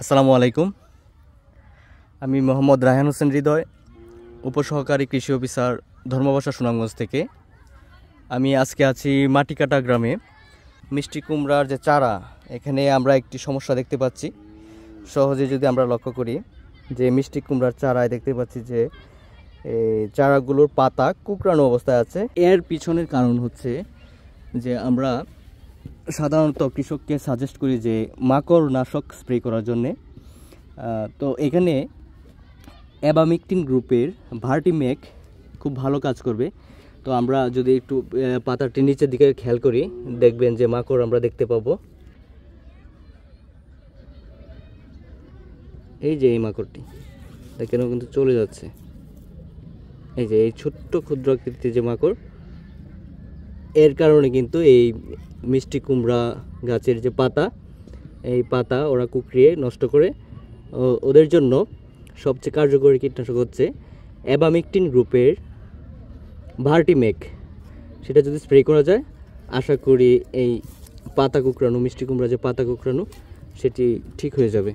আসসালামু আলাইকুম। আমি মোহাম্মদ রায়হান হোসেন হৃদয়, উপসহকারী কৃষি অফিসার, ধর্মবাসা, সুনামগঞ্জ থেকে। আমি আজকে আছি মাটিকাটা গ্রামে। মিষ্টি কুমড়ার যে চারা, এখানে আমরা একটি সমস্যা দেখতে পাচ্ছি। সহজে যদি আমরা লক্ষ্য করি যে মিষ্টি কুমড়ার চারায় দেখতে পাচ্ছি যে এই চারাগুলোর পাতা কুকড়ানো অবস্থায় আছে। এর পিছনের কারণ হচ্ছে যে আমরা সাধারণত কৃষককে সাজেস্ট করি যে মাকড় নাশক স্প্রে করার জন্যে। তো এখানে অ্যাবামিকটিন গ্রুপের ভার্টিমেক খুব ভালো কাজ করবে। তো আমরা যদি একটু পাতাটি নিচের দিকে খেয়াল করি, দেখবেন যে মাকড় আমরা দেখতে পাবো। এই যে এই মাকড়টি দেখেন কিন্তু চলে যাচ্ছে। এই যে এই ছোট্ট ক্ষুদ্র আকৃতির যে মাকড়, এর কারণে কিন্তু এই মিষ্টি কুমড়া গাছের যে পাতা, এই পাতা ওরা কুকড়িয়ে নষ্ট করে। ওদের জন্য সবচেয়ে কার্যকরী কীটনাশক হচ্ছে অ্যাবামিকটিন গ্রুপের ভার্টিমেক। সেটা যদি স্প্রে করা যায়, আশা করি এই পাতা কুকড়ানো, মিষ্টি কুমড়া যে পাতা কুকড়ানো, সেটি ঠিক হয়ে যাবে।